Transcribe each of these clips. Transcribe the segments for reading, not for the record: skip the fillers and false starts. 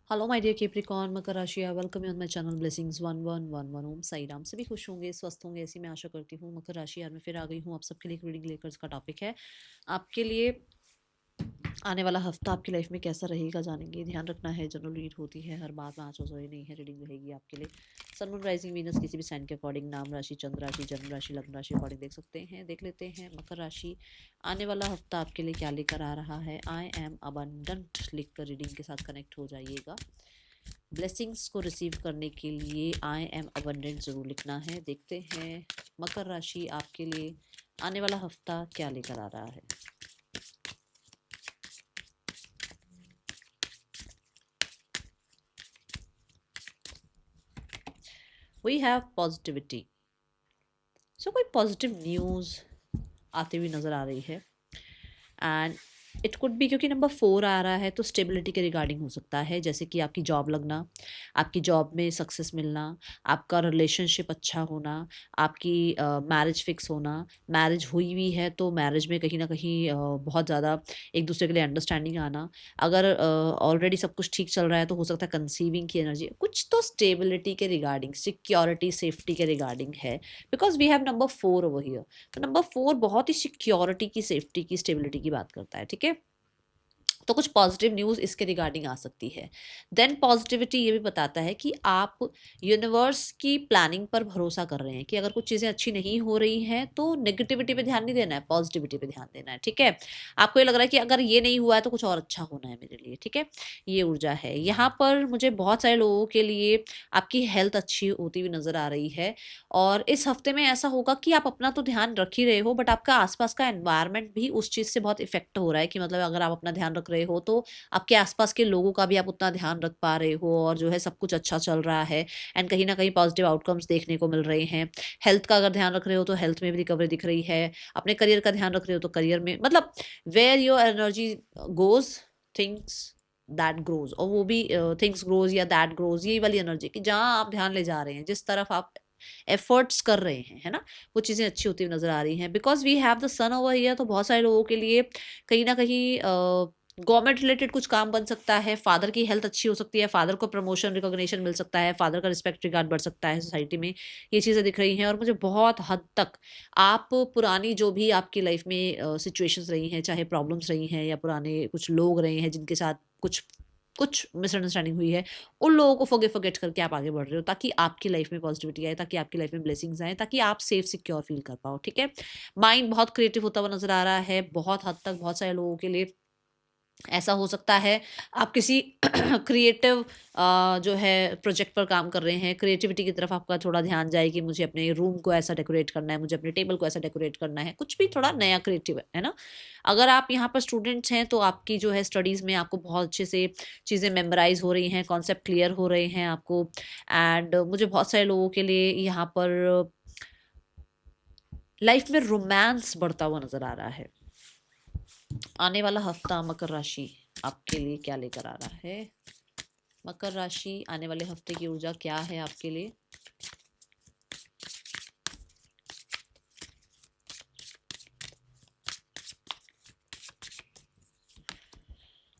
Hello my dear Capricorn मकर राशि, I welcome you on my channel blessings 1111 ओम साई राम। सभी खुश होंगे, स्वस्थ होंगे, ऐसी मैं आशा करती हूँ। मकर राशि यार मैं फिर आ गई हूँ आप सबके लिए एक रीडिंग लेकर। इसका टॉपिक है आपके लिए आने वाला हफ्ता आपकी लाइफ में कैसा रहेगा, जानेंगे। ध्यान रखना है, जनरल रीड होती है, हर बात में आंसर ही नहीं है। रीडिंग रहेगी आपके लिए सन मून राइजिंग वीनस किसी भी साइन के अकॉर्डिंग, नाम राशि, चंद्र राशि, जन्म राशि, लग्न राशि अकॉर्डिंग देख सकते हैं। देख लेते हैं मकर राशि आने वाला हफ्ता आपके लिए क्या लेकर आ रहा है। आई एम अबंडेंट लिख कर रीडिंग के साथ कनेक्ट हो जाइएगा। ब्लेसिंग्स को रिसीव करने के लिए आई एम अबंडेंट ज़रूर लिखना है। देखते हैं मकर राशि आपके लिए आने वाला हफ्ता क्या लेकर आ रहा है। We have positivity. सो कोई पॉजिटिव न्यूज़ आती हुई नज़र आ रही है एंड इट कुड बी, क्योंकि नंबर 4 आ रहा है तो स्टेबिलिटी के रिगार्डिंग हो सकता है। जैसे कि आपकी जॉब लगना, आपकी जॉब में सक्सेस मिलना, आपका रिलेशनशिप अच्छा होना, आपकी मैरिज फिक्स होना। मैरिज हुई हुई है तो मैरिज में कहीं ना कहीं बहुत ज़्यादा एक दूसरे के लिए अंडरस्टैंडिंग आना। अगर ऑलरेडी सब कुछ ठीक चल रहा है तो हो सकता है कंसीविंग की एनर्जी, कुछ तो स्टेबिलिटी के रिगार्डिंग, सिक्योरिटी सेफ्टी के रिगार्डिंग है। Because we have number 4 over here, तो नंबर 4 बहुत ही सिक्योरिटी की, सेफ्टी की, स्टेबिलिटी की बात करता है। ठीक है, तो कुछ पॉजिटिव न्यूज़ इसके रिगार्डिंग आ सकती है। देन पॉजिटिविटी ये भी बताता है कि आप यूनिवर्स की प्लानिंग पर भरोसा कर रहे हैं कि अगर कुछ चीज़ें अच्छी नहीं हो रही हैं तो नेगेटिविटी पे ध्यान नहीं देना है, पॉजिटिविटी पे ध्यान देना है। ठीक है, आपको ये लग रहा है कि अगर ये नहीं हुआ है तो कुछ और अच्छा होना है मेरे लिए। ठीक है, ये ऊर्जा है यहाँ पर। मुझे बहुत सारे लोगों के लिए आपकी हेल्थ अच्छी होती हुई नज़र आ रही है और इस हफ्ते में ऐसा होगा कि आप अपना तो ध्यान रख ही रहे हो, बट आपका आसपास का एनवायरनमेंट भी उस चीज़ से बहुत इफेक्ट हो रहा है कि मतलब अगर आप अपना ध्यान रख रहे हो तो आपके आसपास के लोगों का भी आप उतना ध्यान रख पा रहे हो और जो है सब कुछ अच्छा चल रहा है एंड कहीं ना कहीं पॉजिटिव आउटकम्स देखने को मिल रहे हैं। हेल्थ का अगर ध्यान रख रहे हो तो हेल्थ में भी रिकवरी दिख रही है। अपने करियर का ध्यान रख रहे हो तो करियर में, मतलब where your energy goes things that grows, और वो भी थिंग्स ग्रोज या दैट ग्रोज, यही वाली एनर्जी कि जहाँ आप ध्यान ले जा रहे हैं, जिस तरफ आप एफर्ट्स कर रहे हैं, है ना, वो चीज़ें अच्छी होती हुई नजर आ रही हैं। Because we have the sun over here, तो बहुत सारे लोगों के लिए कहीं ना कहीं गवर्नमेंट रिलेटेड कुछ काम बन सकता है। फादर की हेल्थ अच्छी हो सकती है, फादर को प्रमोशन रिकॉग्निशन मिल सकता है, फादर का रिस्पेक्ट रिगार्ड बढ़ सकता है सोसाइटी में। ये चीज़ें दिख रही हैं और मुझे बहुत हद तक आप पुरानी जो भी आपकी लाइफ में सिचुएशंस रही हैं, चाहे प्रॉब्लम्स रही हैं या पुराने कुछ लोग रहे हैं जिनके साथ कुछ कुछ मिसअंडरस्टैंडिंग हुई है, उन लोगों को फॉरगिव करके आप आगे बढ़ रहे हो ताकि आपकी लाइफ में पॉजिटिविटी आए, ताकि आपकी लाइफ में ब्लेसिंग्स आए, ताकि आप सेफ सिक्योर फील कर पाओ। ठीक है, माइंड बहुत क्रिएटिव होता हुआ नजर आ रहा है बहुत हद तक। बहुत सारे लोगों के लिए ऐसा हो सकता है आप किसी क्रिएटिव जो है प्रोजेक्ट पर काम कर रहे हैं, क्रिएटिविटी की तरफ आपका थोड़ा ध्यान जाए कि मुझे अपने रूम को ऐसा डेकोरेट करना है, मुझे अपने टेबल को ऐसा डेकोरेट करना है, कुछ भी थोड़ा नया क्रिएटिव है ना। अगर आप यहाँ पर स्टूडेंट्स हैं तो आपकी जो है स्टडीज़ में आपको बहुत अच्छे से चीज़ें मेमोराइज हो रही हैं, कॉन्सेप्ट क्लियर हो रहे हैं आपको। एंड मुझे बहुत सारे लोगों के लिए यहाँ पर लाइफ में रोमांस बढ़ता हुआ नजर आ रहा है। आने वाला हफ्ता मकर राशि आपके लिए क्या लेकर आ रहा है। मकर राशि आने वाले हफ्ते की ऊर्जा क्या है आपके लिए।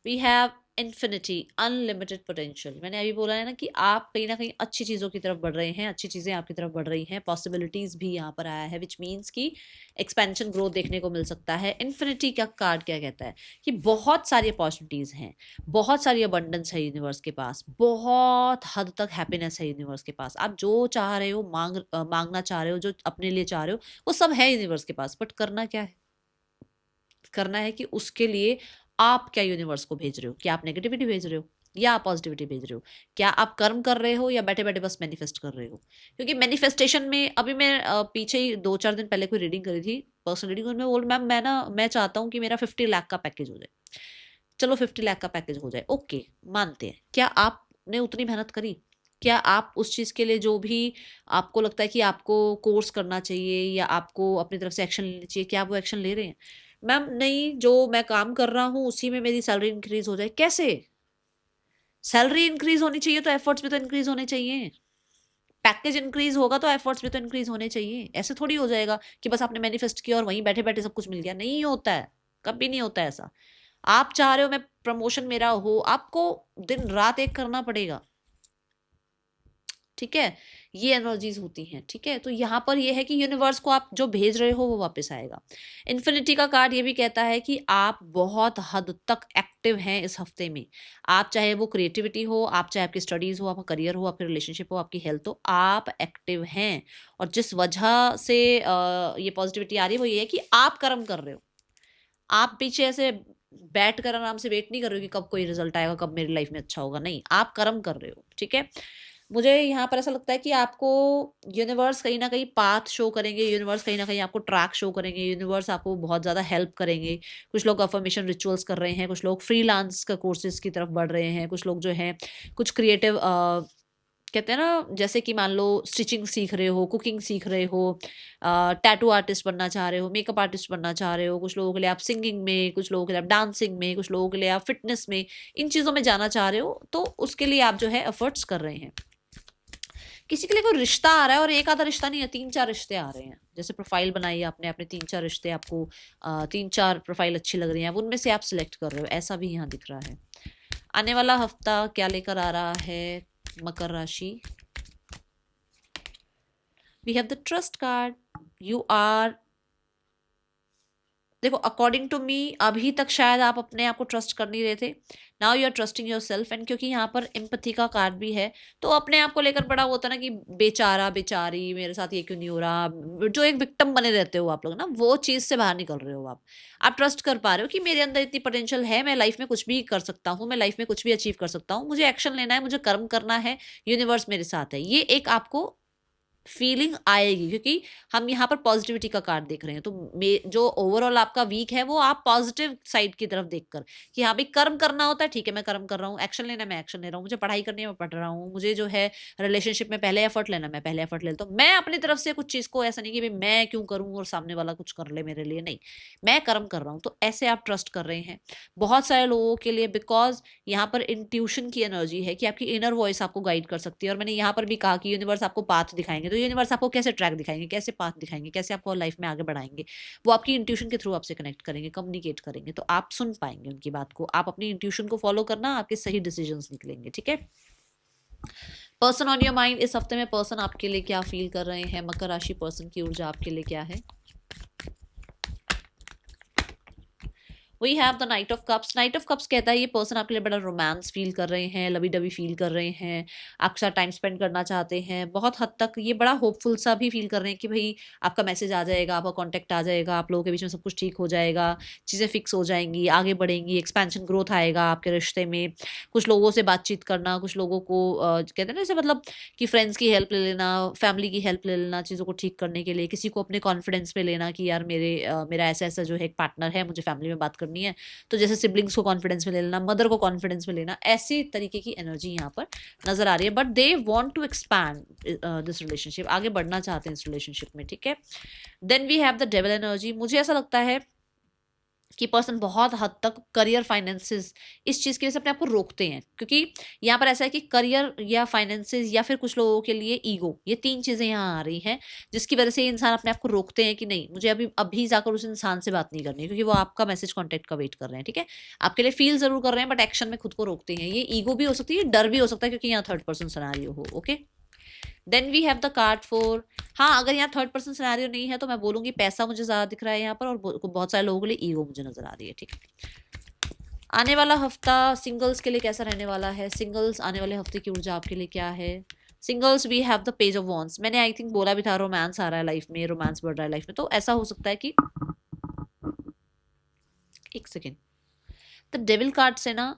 We have infinity, unlimited potential. मैंने अभी बोला है ना कि आप कहीं ना कहीं अच्छी चीज़ों की तरफ बढ़ रहे हैं, अच्छी चीज़ें आपकी तरफ बढ़ रही हैं। पॉसिबिलिटीज़ भी यहाँ पर आया है विच मीन्स कि एक्सपेंशन ग्रोथ देखने को मिल सकता है। इन्फिनिटी का कार्ड क्या कहता है कि बहुत सारी अपॉर्चुनिटीज़ हैं, बहुत सारी अबंडेंस है यूनिवर्स के पास, बहुत हद तक हैप्पीनेस है यूनिवर्स के पास। आप जो चाह रहे हो, मांगना चाह रहे हो, जो अपने लिए चाह रहे हो, वो सब है यूनिवर्स के पास। बट करना क्या है, करना है कि उसके लिए आप क्या यूनिवर्स को भेज रहे हो। क्या आप नेगेटिविटी भेज रहे हो या आप पॉजिटिविटी भेज रहे हो। क्या आप कर्म कर रहे हो या बैठे बैठे बस मैनिफेस्ट कर रहे हो। क्योंकि मैनिफेस्टेशन में अभी मैं पीछे ही 2-4 दिन पहले कोई रीडिंग करी थी, पर्सनल रीडिंग, और मैं बोल मैम मैं चाहता हूँ कि मेरा 50 लाख का पैकेज हो जाए। चलो 50 लाख का पैकेज हो जाए, ओके, मानते हैं। क्या आपने उतनी मेहनत करी? क्या आप उस चीज़ के लिए जो भी आपको लगता है कि आपको कोर्स करना चाहिए या आपको अपनी तरफ से एक्शन लेनी चाहिए, क्या आप वो एक्शन ले रहे हैं? मैम नहीं, जो मैं काम कर रहा हूँ उसी में मेरी सैलरी इंक्रीज हो जाए। कैसे? सैलरी इंक्रीज होनी चाहिए तो एफर्ट्स भी तो इंक्रीज होने चाहिए। पैकेज इंक्रीज होगा तो एफर्ट्स भी तो इंक्रीज होने चाहिए। ऐसे थोड़ी हो जाएगा कि बस आपने मैनिफेस्ट किया और वहीं बैठे बैठे सब कुछ मिल गया। नहीं होता है, कभी नहीं होता है ऐसा। आप चाह रहे हो मैं प्रमोशन मेरा हो, आपको दिन रात एक करना पड़ेगा, ठीक है। ये एनर्जीज होती हैं, ठीक है। तो यहाँ पर ये है कि यूनिवर्स को आप जो भेज रहे हो वो वापस आएगा। इन्फिनिटी का कार्ड ये भी कहता है कि आप बहुत हद तक एक्टिव हैं इस हफ्ते में। आप चाहे वो क्रिएटिविटी हो, आप चाहे आपकी स्टडीज़ हो, आपका करियर हो, आपकी रिलेशनशिप हो, आपकी हेल्थ हो, आप एक्टिव हैं। और जिस वजह से ये पॉजिटिविटी आ रही है वो ये है कि आप कर्म कर रहे हो। आप पीछे ऐसे बैठ कर आराम से वेट नहीं कर रहे हो कि कब कोई रिजल्ट आएगा, कब मेरी लाइफ में अच्छा होगा, नहीं, आप कर्म कर रहे हो, ठीक है। मुझे यहाँ पर ऐसा लगता है कि आपको यूनिवर्स कहीं ना कहीं पाथ शो करेंगे, यूनिवर्स कहीं ना कहीं आपको ट्रैक शो करेंगे, यूनिवर्स आपको बहुत ज़्यादा हेल्प करेंगे। कुछ लोग अफर्मेशन रिचुअल्स कर रहे हैं, कुछ लोग फ्रीलांस का कोर्सेज की तरफ बढ़ रहे हैं, कुछ लोग जो हैं कुछ क्रिएटिव कहते हैं ना, जैसे कि मान लो स्टिचिंग सीख रहे हो, कुकिंग सीख रहे हो, टैटू आर्टिस्ट बनना चाह रहे हो, मेकअप आर्टिस्ट बनना चाह रहे हो, कुछ लोगों के लिए आप सिंगिंग में, कुछ लोगों के लिए आप डांसिंग में, कुछ लोगों के लिए आप फिटनेस में, इन चीज़ों में जाना चाह रहे हो, तो उसके लिए आप जो है एफर्ट्स कर रहे हैं। किसी के लिए कोई रिश्ता आ रहा है, और एक आधा रिश्ता नहीं है, 3-4 रिश्ते आ रहे हैं। जैसे प्रोफाइल बनाई है आपने, अपने 3-4 रिश्ते, आपको 3-4 प्रोफाइल अच्छी लग रही है, अब उनमें से आप सिलेक्ट कर रहे हो, ऐसा भी यहाँ दिख रहा है। आने वाला हफ्ता क्या लेकर आ रहा है मकर राशि? We have the trust card. You are, देखो अकॉर्डिंग टू मी अभी तक शायद आप अपने आप को ट्रस्ट कर नहीं रहे थे। Now you are trusting yourself, and क्योंकि यहाँ पर एम्पैथी का कार्ड भी है, तो अपने आप को लेकर बड़ा होता है ना कि बेचारा बेचारी, मेरे साथ ये क्यों नहीं हो रहा, जो एक विक्टिम बने रहते हो आप लोग ना, वो चीज़ से बाहर निकल रहे हो आप ट्रस्ट कर पा रहे हो कि मेरे अंदर इतनी पोटेंशियल है, मैं लाइफ में कुछ भी कर सकता हूँ, मैं लाइफ में कुछ भी अचीव कर सकता हूँ, मुझे एक्शन लेना है, मुझे कर्म करना है, यूनिवर्स मेरे साथ है। ये एक आपको फीलिंग आएगी, क्योंकि हम यहाँ पर पॉजिटिविटी का कार्ड देख रहे हैं। तो जो ओवरऑल आपका वीक है वो आप पॉजिटिव साइड की तरफ देखकर कि हाँ भाई कर्म करना होता है, ठीक है मैं कर्म कर रहा हूँ, एक्शन लेना है मैं एक्शन ले रहा हूँ, मुझे पढ़ाई करनी है मैं पढ़ रहा हूँ, मुझे जो है रिलेशनशिप में पहले एफर्ट लेना मैं पहले एफर्ट ले लेता हूँ। मैं अपनी तरफ से कुछ चीज़ को ऐसा नहीं कि भाई मैं क्यों करूँ और सामने वाला कुछ कर ले मेरे लिए, नहीं, मैं कर्म कर रहा हूँ। तो ऐसे आप ट्रस्ट कर रहे हैं बहुत सारे लोगों के लिए, बिकॉज यहाँ पर इंट्यूशन की एनर्जी है कि आपकी इनर वॉइस आपको गाइड कर सकती है। और मैंने यहाँ पर भी कहा कि यूनिवर्स आपको पाथ दिखाएंगे, तो यूनिवर्स आपको कैसे ट्रैक दिखाएंगे, कैसे पाथ दिखाएंगे, कैसे आपको लाइफ में आगे बढ़ाएंगे, वो आपकी इंट्यूशन के थ्रू आपसे कनेक्ट करेंगे, कम्युनिकेट करेंगे, तो आप सुन पाएंगे उनकी बात को। आप अपनी इंट्यूशन को फॉलो करना, आपके सही डिसीजंस निकलेंगे, ठीक है। पर्सन ऑन योर माइंड, इस हफ्ते में पर्सन आपके लिए क्या फील कर रहे हैं, मकर राशि पर्सन की ऊर्जा आपके लिए क्या है? We have the knight of cups. Knight of cups कहता है ये पर्सन आपके लिए बड़ा रोमांस फील कर रहे हैं, लवी डवी फील कर रहे हैं, आपके साथ टाइम स्पेंड करना चाहते हैं, बहुत हद तक ये बड़ा होपफुल सा भी फील कर रहे हैं कि भाई आपका मैसेज आ जाएगा, आपका कॉन्टैक्ट आ जाएगा, आप लोगों के बीच में सब कुछ ठीक हो जाएगा, चीज़ें फिक्स हो जाएंगी, आगे बढ़ेंगी, एक्सपेंशन ग्रोथ आएगा आपके रिश्ते में। कुछ लोगों से बातचीत करना, कुछ लोगों को कहते हैं ना जैसे मतलब कि फ्रेंड्स की हेल्प ले लेना, फैमिली की हेल्प ले लेना चीज़ों को ठीक करने के लिए, किसी को अपने कॉन्फिडेंस में लेना कि यार मेरा ऐसा ऐसा जो है एक पार्टनर है, मुझे फैमिली में बात करनी है, तो जैसे सिबलिंग्स को कॉन्फिडेंस में ले लेना, मदर को कॉन्फिडेंस में लेना, ऐसी तरीके की एनर्जी यहाँ पर नजर आ रही है। But they want to expand this relationship, आगे बढ़ना चाहते हैं इस रिलेशनशिप में, ठीक है। Then we have the devil energy. मुझे ऐसा लगता है कि पर्सन बहुत हद तक करियर फाइनेंसेस इस चीज़ की वजह से अपने आप को रोकते हैं, क्योंकि यहाँ पर ऐसा है कि करियर या फाइनेंसेस या फिर कुछ लोगों के लिए ईगो, ये 3 चीज़ें यहाँ आ रही हैं, जिसकी वजह से ये इंसान अपने आप को रोकते हैं कि नहीं मुझे अभी जाकर उस इंसान से बात नहीं करनी है, क्योंकि वो आपका मैसेज कॉन्टैक्ट का वेट कर रहे हैं, ठीक है। आपके लिए फील जरूर कर रहे हैं बट एक्शन में खुद को रोकते हैं। ये ईगो भी हो सकती है, डर भी हो सकता है, क्योंकि यहाँ थर्ड पर्सन सिनेरियो हो, okay. Then we have the card for, हाँ अगर यहाँ थर्ड पर्सन सिनेरियो नहीं है तो मैं बोलूंगी पैसा मुझे ज्यादा दिख रहा है यहाँ पर, और बहुत सारे लोगों के लिए ईगो मुझे नजर आ रही है, ठीक है। आने वाला हफ्ता सिंगल्स के लिए कैसा रहने वाला है? सिंगल्स आने वाले हफ्ते की ऊर्जा आपके लिए क्या है? Singles we have the page of wands. मैंने आई थिंक बोला भी था रोमांस आ रहा है लाइफ में, रोमांस बढ़ रहा है लाइफ में, तो ऐसा हो सकता है कि एक सेकेंड, द डेविल कार्ड से ना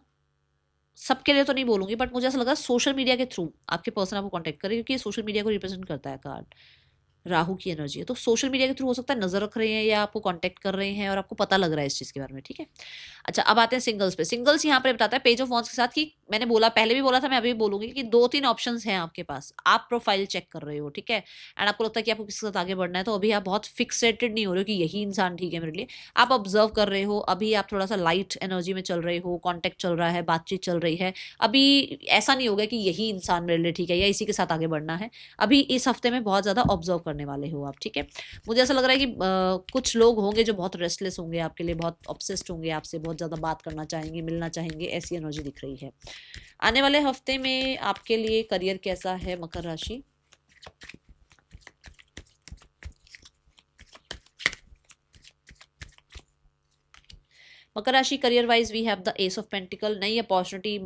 सबके लिए तो नहीं बोलूंगी, बट मुझे ऐसा लगा सोशल मीडिया के थ्रू आपके पर्सन आपको कांटेक्ट करे, क्योंकि ये सोशल मीडिया को रिप्रेजेंट करता है कार्ड, राहु की एनर्जी है, तो सोशल मीडिया के थ्रू हो सकता है नजर रख रहे हैं या आपको कांटेक्ट कर रहे हैं और आपको पता लग रहा है इस चीज़ के बारे में, ठीक है। अच्छा अब आते हैं सिंगल्स पे। सिंगल्स यहाँ पर बताता है पेज ऑफ वॉन्ड्स के साथ कि मैंने बोला, पहले भी बोला था, मैं अभी भी बोलूंगी कि 2-3 ऑप्शंस हैं आपके पास, आप प्रोफाइल चेक कर रहे हो, ठीक है, एंड आपको लगता है कि आपको किसी के साथ आगे बढ़ना है, तो अभी आप बहुत फिक्सेटेड नहीं हो रहे हो कि यही इंसान ठीक है मेरे लिए। आप ऑब्जर्व कर रहे हो, अभी आप थोड़ा सा लाइट एनर्जी में चल रहे हो, कॉन्टेक्ट चल रहा है, बातचीत चल रही है, अभी ऐसा नहीं होगा कि यही इंसान मेरे लिए ठीक है या इसी के साथ आगे बढ़ना है। अभी इस हफ्ते में बहुत ज़्यादा ऑब्जर्व करने वाले हो आप, ठीक है। मुझे ऐसा लग रहा है कि कुछ लोग होंगे जो बहुत रेस्टलेस होंगे आपके लिए, बहुत ऑब्सेस्ड होंगे आपसे, बहुत ज़्यादा बात करना चाहेंगे, मिलना चाहेंगे, ऐसी एनर्जी दिख रही है। आने वाले हफ्ते में आपके लिए करियर कैसा है मकर राशि? मकर राशि career wise we have the ace of pentacle. नई अपॉर्चुनिटी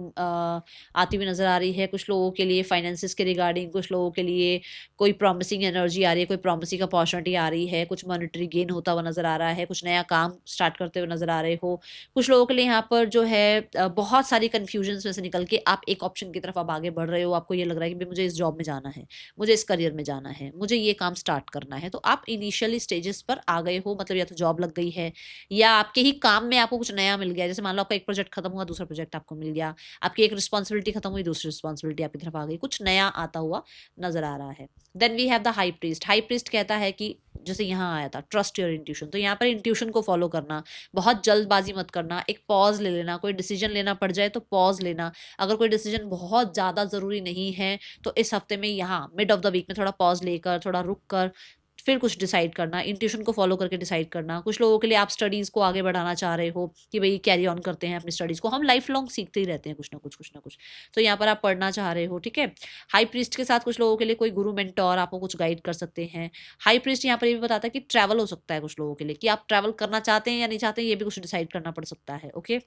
आती हुई नजर आ रही है कुछ लोगों के लिए, फाइनेंसिस के रिगार्डिंग, कुछ लोगों के लिए कोई प्रॉमिसिंग एनर्जी आ रही है, कोई प्रॉमिसिंग अपॉर्चुनिटी आ रही है, कुछ मॉनेटरी गेन होता हुआ नजर आ रहा है, कुछ नया काम स्टार्ट करते हुए नजर आ रहे हो। कुछ लोगों के लिए यहाँ पर जो है बहुत सारी कन्फ्यूजन में से निकल के आप एक ऑप्शन की तरफ आप आगे बढ़ रहे हो। आपको ये लग रहा है कि मुझे इस जॉब में जाना है, मुझे इस करियर में जाना है, मुझे ये काम स्टार्ट करना है, तो आप इनिशियली स्टेजेस पर आ गए हो, मतलब या तो जॉब लग गई है या आपके ही काम में आपको कुछ नया मिल गया। जैसे मान लो आपका एक प्रोजेक्ट खत्म हुआ, दूसरा प्रोजेक्ट आपको मिल गया, आपकी एक रिस्पॉन्सिबिलिटी खत्म हुई, दूसरी रिस्पॉन्सिबिलिटी आपकी तरफ आ गई, कुछ नया आता हुआ नजर आ रहा है। Then we have the high priest. High priest कहता है कि जैसे यहाँ आया था ट्रस्ट योर इंट्यूशन, तो यहाँ पर इंट्यूशन को फॉलो करना, बहुत जल्दबाजी मत करना, एक पॉज ले लेना, कोई डिसीजन लेना पड़ जाए तो पॉज लेना। अगर कोई डिसीजन बहुत ज़्यादा ज़रूरी नहीं है तो इस हफ्ते में यहाँ मिड ऑफ द वीक में थोड़ा पॉज लेकर, थोड़ा रुक कर फिर कुछ डिसाइड करना, इंट्यूशन को फॉलो करके डिसाइड करना। कुछ लोगों के लिए आप स्टडीज़ को आगे बढ़ाना चाह रहे हो कि भाई कैरी ऑन करते हैं अपनी स्टडीज़ को, हम लाइफ लॉन्ग सीखते ही रहते हैं कुछ ना कुछ, कुछ ना कुछ, तो यहाँ पर आप पढ़ना चाह रहे हो, ठीक है। हाई प्रीस्ट के साथ कुछ लोगों के लिए कोई गुरु मेंटोर आपको कुछ गाइड कर सकते हैं। हाई प्रीस्ट यहाँ पर ये भी बताता है कि ट्रैवल हो सकता है कुछ लोगों के लिए, कि आप ट्रैवल करना चाहते हैं या नहीं चाहते हैं, ये भी कुछ डिसाइड करना पड़ सकता है, ओके,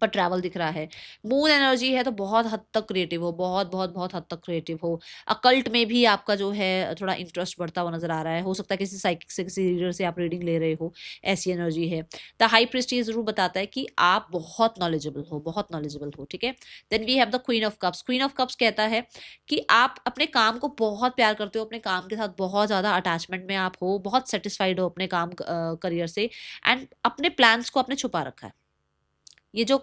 पर ट्रैवल दिख रहा है। मून एनर्जी है तो बहुत हद तक क्रिएटिव हो, बहुत बहुत बहुत हद तक क्रिएटिव हो। अकल्ट में भी आपका जो है थोड़ा इंटरेस्ट बढ़ता हुआ नजर आ रहा है, हो सकता है किसी साइकिक से, किसी रीडर से आप रीडिंग ले रहे हो, ऐसी एनर्जी है। द हाई प्रीस्ट ये जरूर बताता है कि आप बहुत नॉलेजेबल हो, बहुत नॉलेजेबल हो, ठीक है। Then we have the queen of cups. Queen of cups कहता है कि आप अपने काम को बहुत प्यार करते हो, अपने काम के साथ बहुत ज़्यादा अटैचमेंट में आप हो, बहुत सेटिस्फाइड हो अपने काम करियर से, एंड अपने प्लान्स को आपने छुपा रखा है। ये जो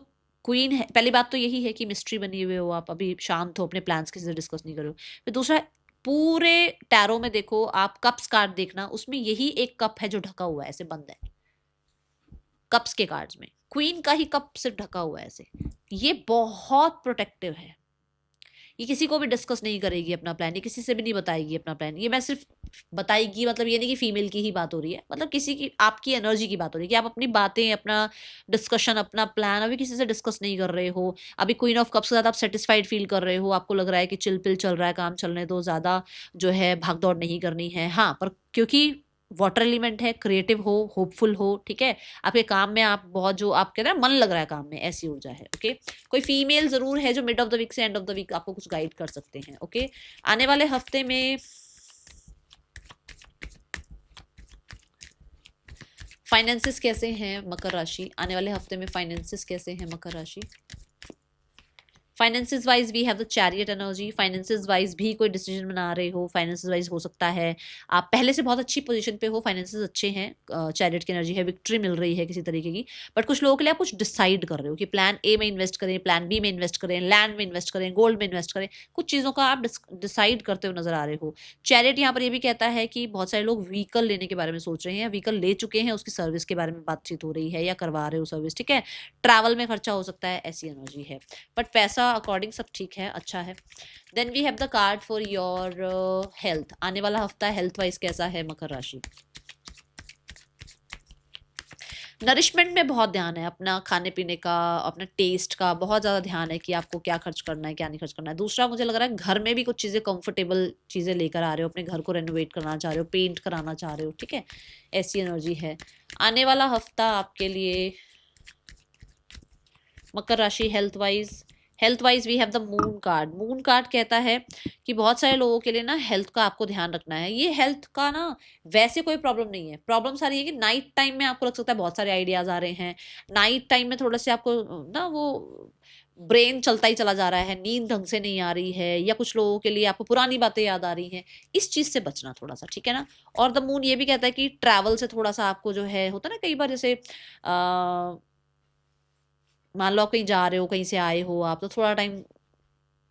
क्वीन है, पहली बात तो यही है कि मिस्ट्री बनी हुए हो आप, अभी शांत हो, अपने प्लान्स किसी से डिस्कस नहीं करो। फिर दूसरा, पूरे टैरो में देखो आप, कप्स कार्ड देखना, उसमें यही एक कप है जो ढका हुआ है, ऐसे बंद है। कप्स के कार्ड्स में क्वीन का ही कप सिर्फ ढका हुआ है ऐसे। ये बहुत प्रोटेक्टिव है, ये किसी को भी डिस्कस नहीं करेगी अपना प्लान, ये किसी से भी नहीं बताएगी अपना प्लान। ये मैं सिर्फ बताएगी, मतलब ये नहीं कि फीमेल की ही बात हो रही है, मतलब किसी की, आपकी एनर्जी की बात हो रही है कि आप अपनी बातें, अपना डिस्कशन, अपना प्लान अभी किसी से डिस्कस नहीं कर रहे हो। अभी क्वीन ऑफ कप्स के साथ आप सेटिस्फाइड फील कर रहे हो, आपको लग रहा है कि चिल पिल चल रहा है, काम चलने दो, ज़्यादा जो है भाग दौड़ नहीं करनी है। हाँ, पर क्योंकि वाटर एलिमेंट है, क्रिएटिव हो, होपफुल हो, ठीक है, आपके काम में आप बहुत, जो आप कहते हैं मन लग रहा है काम में, ऐसी ऊर्जा है, ओके। कोई फीमेल जरूर है जो मिड ऑफ द वीक से एंड ऑफ द वीक आपको कुछ गाइड कर सकते हैं, ओके। आने वाले हफ्ते में फाइनेंसेस कैसे हैं मकर राशि? आने वाले हफ्ते में फाइनेंसेस कैसे हैं मकर राशि? Finances wise we have the chariot energy. Finances wise भी कोई डिसीजन बना रहे हो, फाइनेंसेस वाइज हो सकता है आप पहले से बहुत अच्छी पोजीशन पे हो, फाइनेंसेस अच्छे हैं, चैरियट की एनर्जी है, विक्ट्री मिल रही है किसी तरीके की। बट कुछ लोगों के लिए आप कुछ डिसाइड कर रहे हो कि प्लान ए में इन्वेस्ट करें, प्लान बी में इन्वेस्ट करें, लैंड में इन्वेस्ट करें, गोल्ड में इन्वेस्ट करें, कुछ चीज़ों का आप डिसाइड करते हुए नजर आ रहे हो। चैरियट यहाँ पर ये भी कहता है कि बहुत सारे लोग व्हीकल लेने के बारे में सोच रहे हैं, व्हीकल ले चुके हैं, उसकी सर्विस के बारे में बातचीत हो रही है या करवा रहे हो सर्विस, ठीक है। ट्रैवल में खर्चा हो सकता है, ऐसी एनर्जी है, बट पैसा अकॉर्डिंग सब ठीक है, अच्छा है। Then we have the card for your health. आने वाला हफ्ता हेल्थ वाइज कैसा है मकर राशि? नरिशमेंट में बहुत ध्यान है, अपना खाने पीने का, अपना टेस्ट का बहुत ज़्यादा ध्यान है कि आपको क्या खर्च करना है, क्या नहीं खर्च करना है। दूसरा, मुझे लग रहा है घर में भी कुछ चीज़ें, कंफर्टेबल चीज़ें लेकर आ रहे हो, अपने घर को रेनोवेट करना चाह रहे हो, पेंट कराना चाह रहे हो, ठीक है, ऐसी एनर्जी है। आने वाला हफ्ता आपके लिए मकर राशि health wise we have the moon card. Moon card कहता है कि बहुत सारे लोगों के लिए ना हेल्थ का आपको ध्यान रखना है। ये हेल्थ का ना वैसे कोई प्रॉब्लम नहीं है, प्रॉब्लम सारी है कि नाइट टाइम में आपको लग सकता है बहुत सारे आइडियाज आ रहे हैं, नाइट टाइम में थोड़ा से आपको ना वो ब्रेन चलता ही चला जा रहा है, नींद ढंग से नहीं आ रही है, या कुछ लोगों के लिए आपको पुरानी बातें याद आ रही हैं, इस चीज से बचना थोड़ा सा, ठीक है ना। और द मून ये भी कहता है कि ट्रैवल से थोड़ा सा आपको जो है होता है ना कई बार, जैसे मान लो आप कहीं जा रहे हो, कहीं से आए हो आप, तो थोड़ा टाइम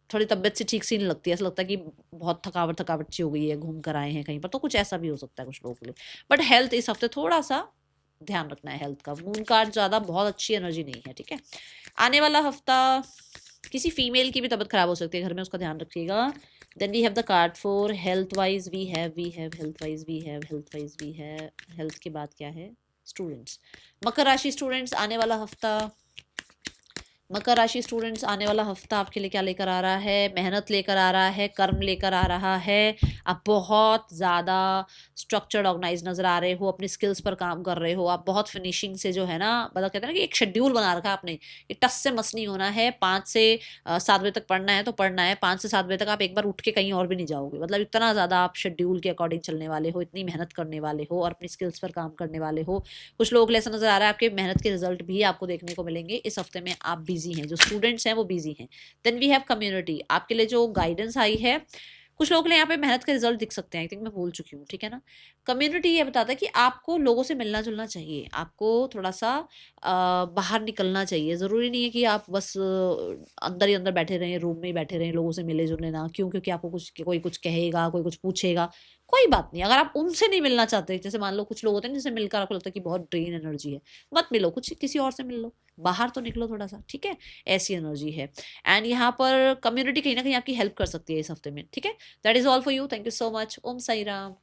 थोड़ी तबीयत से ठीक सी नहीं लगती है, ऐसा लगता है कि बहुत थकावट थकावट सी हो गई है, घूम कर आए हैं कहीं पर, तो कुछ ऐसा भी हो सकता है कुछ लोगों के लिए। बट हेल्थ इस हफ्ते थोड़ा सा ध्यान रखना है हेल्थ का। मून कार्ड ज़्यादा बहुत अच्छी एनर्जी नहीं है, ठीक है। आने वाला हफ्ता किसी फीमेल की भी तबीयत खराब हो सकती है घर में, उसका ध्यान रखिएगा। Then we have the card for health wise, we have health wise, we have health के बाद क्या है, स्टूडेंट्स, मकर राशि स्टूडेंट्स आने वाला हफ्ता, मकर राशि स्टूडेंट्स आने वाला हफ्ता आपके लिए क्या लेकर आ रहा है, मेहनत लेकर आ रहा है, कर्म लेकर आ रहा है। आप बहुत ज़्यादा स्ट्रक्चर्ड ऑर्गेनाइज नज़र आ रहे हो, अपनी स्किल्स पर काम कर रहे हो आप, बहुत फिनिशिंग से जो है ना, मतलब कहते हैं ना कि एक शेड्यूल बना रखा है आपने, ये टस से मस नहीं होना है। 5 से 7 बजे तक पढ़ना है तो पढ़ना है, 5 से 7 बजे तक आप एक बार उठ के कहीं और भी नहीं जाओगे, मतलब इतना ज़्यादा आप शेड्यूल के अकॉर्डिंग चलने वाले हो, इतनी मेहनत करने वाले हो और अपनी स्किल्स पर काम करने वाले हो। कुछ लोग ऐसा नजर आ रहा है आपके मेहनत के रिजल्ट भी आपको देखने को मिलेंगे इस हफ्ते में, आप बिजी हैं, जो स्टूडेंट्स हैं वो बिजी हैं। देन वी हैव कम्युनिटी, आपके लिए जो गाइडेंस आई है, कुछ लोगों के लिए यहाँ पे मेहनत के रिजल्ट दिख सकते हैं, आई थिंक मैं बोल चुकी हूँ, ठीक है ना। कम्युनिटी ये बताता है कि आपको लोगों से मिलना जुलना चाहिए, आपको थोड़ा सा बाहर निकलना चाहिए। ज़रूरी नहीं है कि आप बस अंदर ही अंदर बैठे रहें, रूम में ही बैठे रहें, लोगों से मिले जुलने ना, क्यों, क्योंकि आपको कोई कुछ कहेगा, कोई कुछ पूछेगा, कोई बात नहीं। अगर आप उनसे नहीं मिलना चाहते, जैसे मान लो कुछ लोग होते हैं जिनसे मिलकर आपको लगता है कि बहुत ड्रेन एनर्जी है, मत मिलो, कुछ किसी और से मिल लो, बाहर तो निकलो थोड़ा सा, ठीक है। ऐसी एनर्जी है। एंड यहाँ पर कम्युनिटी कहीं ना कहीं आपकी हेल्प कर सकती है इस हफ्ते में, ठीक है। That is all for you, thank you so much, Om Sai Ram.